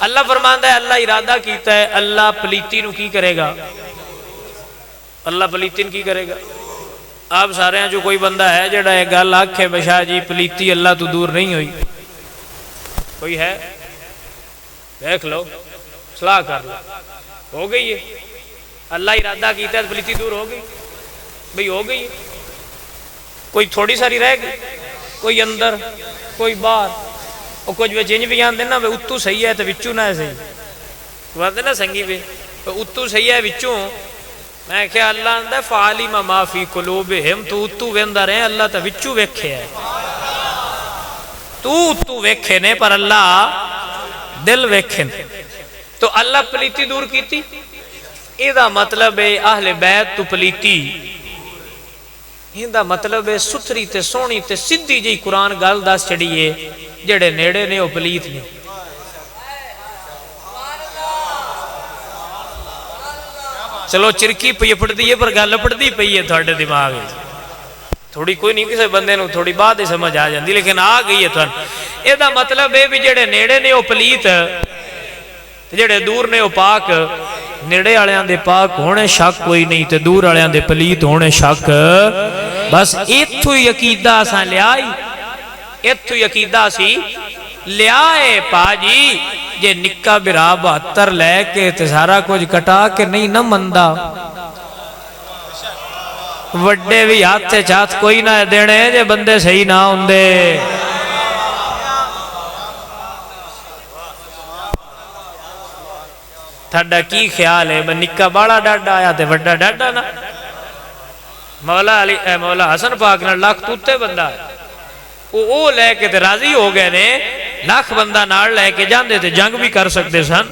اللہ فرماندا ہے اللہ ارادہ کیتا ہے اللہ پلیتی نو کی کرے گا، اللہ پلیتی نو کی کرے گا۔ آپ سارے ہیں جو کوئی بندہ ہے جڑا ایک گل آکھے بشاہ جی پلیتی اللہ تو دور نہیں ہوئی، کوئی ہے؟ دیکھ لو، صلاح کر لو، ہو گئی ہے؟ اللہ ارادہ کیتا ہے پلیتی دور ہو گئی بھئی، ہو گئی ہے۔ کوئی تھوڑی ساری رہ گئی، کوئی اندر کوئی باہر، اور کچھ بھی چینج بھی آندے نا اتو صحیح ہے تو وچوں نہ صحیح، تو آندے نا سنگی بھی اتو صحیح ہے وچوں، میں کہا اللہ آندہ فعالیم ما فی قلوبہم، تو اتو ویندہ رہے اللہ تو وچوں ویکھے ہے، تو اتو ویکھے نے پر اللہ دل ویکھے نے۔ تو اللہ پلیتی دور کیتی، ایدہ مطلب ہے اہل بیت تو پلیتی، ایدہ مطلب ہے ستری تے سونی تے سدھی جی قرآن گل دس چڑیے جڑے نیڑے نے وہ پلیت نے۔ چلو چرکی پئی پڑ دیئے پر گل پڑ دی پئی ہے تھوڑے دماغ ہے، تھوڑی کوئی نہیں کسے بندے نو تھوڑی بات ہی سمجھ آ جاندی لیکن آ گئی ہے تھوڑا۔ ایدہ مطلب ہے بھی جڑے نیڑے نے وہ پلیت، جڑے دور نے وہ پاک، نیڑے آلیاں دے پاک ہونے شک کوئی نہیں تے دور آلیاں دے پلیت ہونے شک، بس ایتھو عقیدہ ساں لے آئی، ایتھو عقیدہ سی لے آئے پاجی جے نکا برا 72 لے کے تے سارا کچھ کٹا کے نہیں نہ مندہ، وڈے بھی ہاتھے چاہت کوئی نہ دینے جے بندے صحیح نہ ہوندے۔ تھڑا کی خیال ہے نکا باڑا ڈاڈا آیا تے وڈا ڈاڈا نا؟ مولا حسن پاک نے لاکھ توتے بندہ ہے، وہ لے کے تے راضی ہو گئے نے، لاکھ بندہ نار لے کے جاندے تے جنگ بھی کر سکتے سن،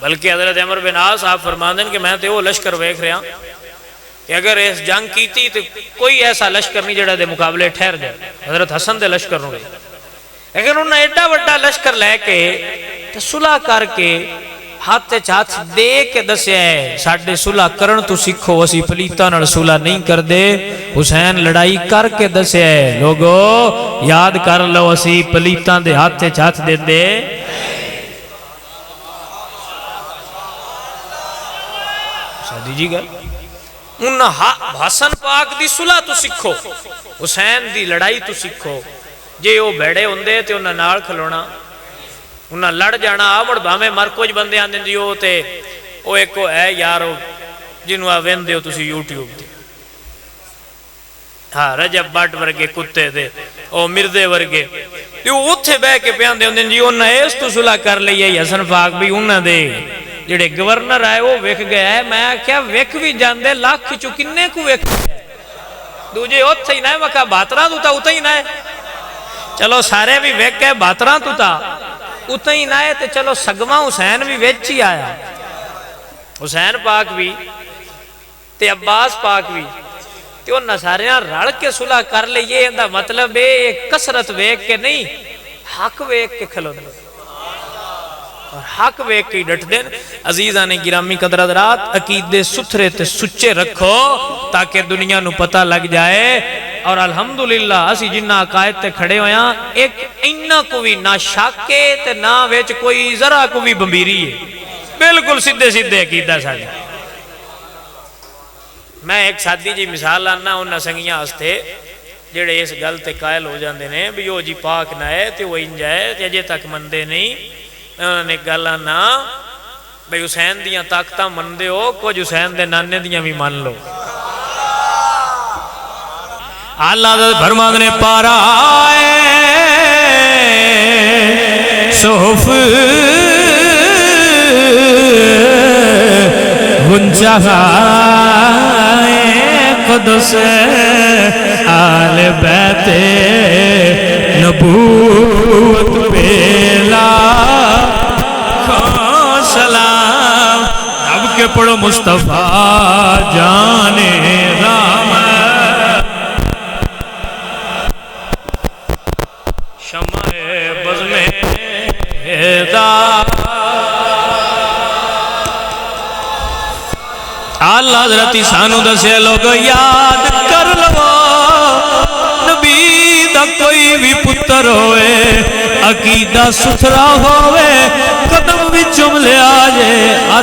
بلکہ حضرت عمر بن عاص آپ فرماندن کہ میں تے وہ لشکر ویکھ رہا کہ اگر اس جنگ کیتی تو کوئی ایسا لشکر نہیں جڑا دے مقابلے ٹھہر جائے، حضرت حسن دے لشکر نو گئے، لیکن انہوں نے ایڈا وڈا لشکر لے کے تے صلح کر کے ہاتھ چاہت دے کے دسے ہے ساڑھے صلح کرن تو سکھو، اسی پلیتاں نال صلح نہیں کر دے، حسین لڑائی کر کے دسے ہے لوگو یاد کر لو اسی پلیتاں دے ہاتھ چاہت دے دے۔ شادی جی گل انہاں حسن پاک دی صلح تو سکھو، حسین دی لڑائی تو سکھو، جے وہ بیڑے ہوندے تے انہاں نال کھلونا، انہاں لڑ جانا آمڑ بھامے مر کچھ بندے آندے دیو تے وہ ایک ہے یارو جنہوں آوین دیو تسی یوٹیوب دی، ہاں رجب بٹ ورگے کتے دے او مردے ورگے یہ اتھے بے کے پیان دے ہوندے جی انہاں ایس تو صلح کر لئی ہے حسن پاک بھی انہاں دے جڑے گورنر آئے وہ ویکھ گیا ہے، میں کیا ویکھ بھی جاندے لاکھ چو کنے کو ویکھ گیا ہے، دوجے اتھے ہی نہ ہے مکہ باتران تو تا اتھے ہی نہ ہے، چلو سارے بھی ویکھ گئے باتران تو تا اتنا ہی نہ ہے تے چلو سگمہ حسین بھی ویچ ہی آیا، حسین پاک بھی تے عباس پاک بھی تے انہاں ساریاں رڑ کے صلح کر لے، یہ اندہ مطلب ہے کسرت ویک کے نہیں حق ویک کے کھلو دے اور حق ویک کے ڈٹ دیں۔ عزیزان گرامی قدر حضرات عقیدے ستھرے تے سچے رکھو تاکہ دنیا نو پتہ لگ جائے، اور الحمدللہ اسی جنہ عقائد تے کھڑے ہویاں ایک انہ کو بھی نہ شاکے تے نہ ویچ کوئی ذرا کو بھی بمبیری ہے، بالکل سدھے سدھے عقیدہ ساڑھے۔ میں ایک ساتھی جی مثال آنا انہاں سنگیاں ہستے جڑے اس گل تے قائل ہو جاندے نے بھی وہ جی پاک نہ ہے تے وہ انجائے تے اجے تک مندے نہیں، انہوں نے گل آنا بھئی حسین دیاں طاقتاں مندے ہو کچھ حسین دے نانے دیاں بھی مان لو۔ اللہ دا فرمان نے پارا صحف گنجا قدس آل بیت نبوت بیلا خان سلام، اب کے پڑھو مصطفیٰ جانے رام شمع بز میں اللہ حضرت سانو دسے لوگ یاد کر لو نبی دا کوئی بھی پتر ہوئے عقیدہ ستھرا ہوئے